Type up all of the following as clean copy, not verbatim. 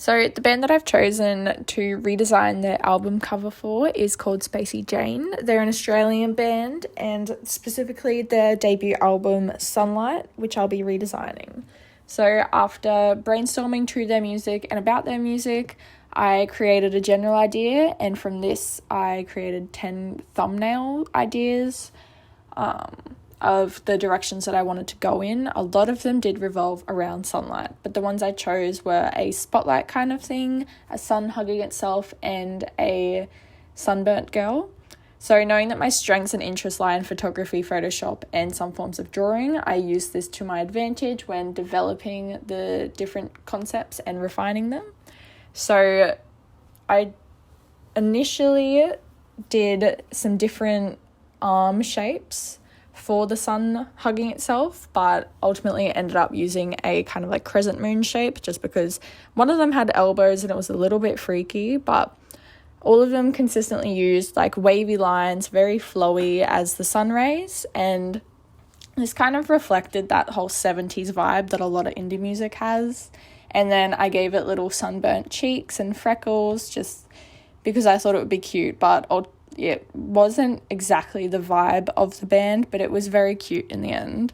So the band that I've chosen to redesign their album cover for is called Spacey Jane. They're an Australian band, and specifically their debut album Sunlight, which I'll be redesigning. So after brainstorming to their music and about their music, I created a general idea, and from this I created 10 thumbnail ideas of the directions that I wanted to go in. A lot of them did revolve around sunlight, but the ones I chose were a spotlight kind of thing, a sun hugging itself, and a sunburnt girl. So knowing that my strengths and interests lie in photography, Photoshop, and some forms of drawing, I used this to my advantage when developing the different concepts and refining them. So I initially did some different arm shapes for the sun hugging itself, but ultimately ended up using a kind of like crescent moon shape just because one of them had elbows and it was a little bit freaky, but all of them consistently used like wavy lines, very flowy as the sun rays, and this kind of reflected that whole 70s vibe that a lot of indie music has. And then I gave it little sunburnt cheeks and freckles just because I thought it would be cute, but it wasn't exactly the vibe of the band, but it was very cute in the end.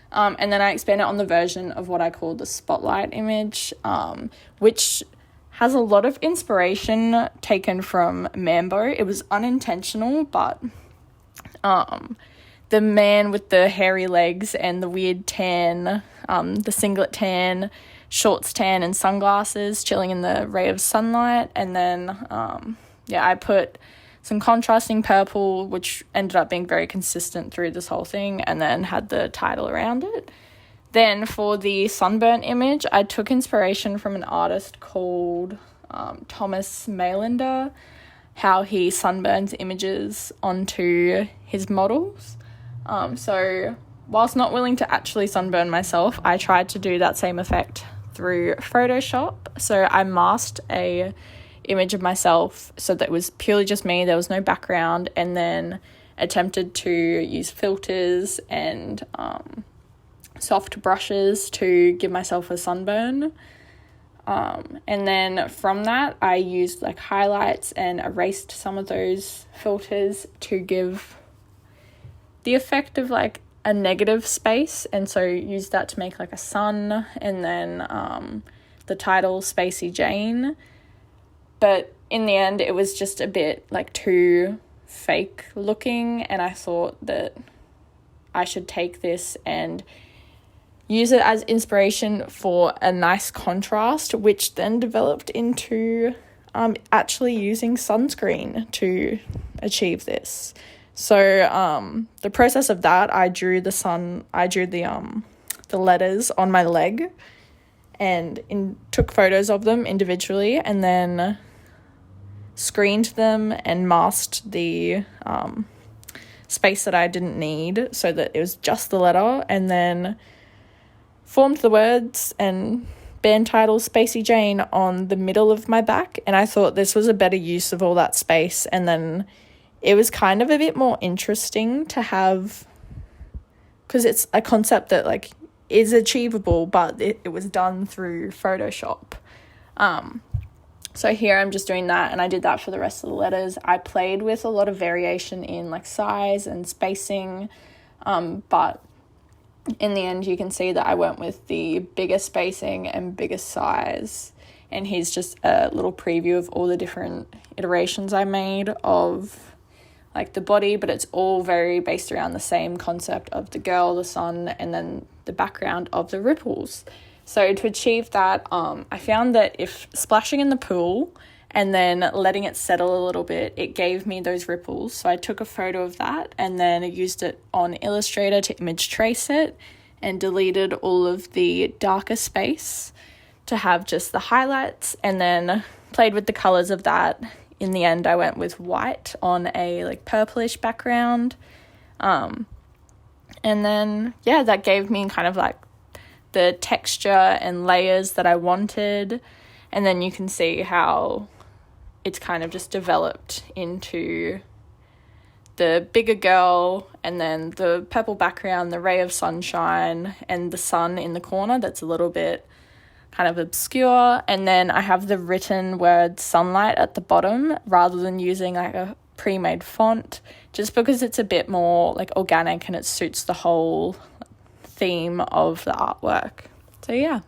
And then I expanded on the version of what I call the spotlight image, which has a lot of inspiration taken from Mambo. It was unintentional, but the man with the hairy legs and the weird tan, the singlet tan, shorts tan, and sunglasses chilling in the ray of sunlight. And then, I put some contrasting purple, which ended up being very consistent through this whole thing, and then had the title around it. Then for the sunburnt image, I took inspiration from an artist called Thomas Maylander, how he sunburns images onto his models. So whilst not willing to actually sunburn myself, I tried to do that same effect through Photoshop. So I masked a image of myself so that it was purely just me, there was no background, and then attempted to use filters and soft brushes to give myself a sunburn. And then from that I used like highlights and erased some of those filters to give the effect of like a negative space, and so used that to make like a sun, and then the title Spacey Jane. But in the end, it was just a bit like too fake looking, and I thought that I should take this and use it as inspiration for a nice contrast, which then developed into actually using sunscreen to achieve this. So the process of that, I drew the letters on my leg and took photos of them individually, and then screened them and masked the space that I didn't need so that it was just the letter, and then formed the words and band title Spacey Jane on the middle of my back. And I thought this was a better use of all that space, and then it was kind of a bit more interesting to have, because it's a concept that like is achievable, but it was done through Photoshop. So here I'm just doing that, and I did that for the rest of the letters. I played with a lot of variation in like size and spacing, but in the end you can see that I went with the bigger spacing and biggest size, and here's just a little preview of all the different iterations I made of like the body, but it's all very based around the same concept of the girl, the sun, and then the background of the ripples. So to achieve that, I found that if splashing in the pool and then letting it settle a little bit, it gave me those ripples. So I took a photo of that and then used it on Illustrator to image trace it, and deleted all of the darker space to have just the highlights, and then played with the colors of that. In the end, I went with white on a like purplish background. And then, that gave me kind of like the texture and layers that I wanted. And then you can see how it's kind of just developed into the bigger girl, and then the purple background, the ray of sunshine, and the sun in the corner that's a little bit kind of obscure. And then I have the written word sunlight at the bottom rather than using like a pre-made font, just because it's a bit more like organic and it suits the whole theme of the artwork. So yeah.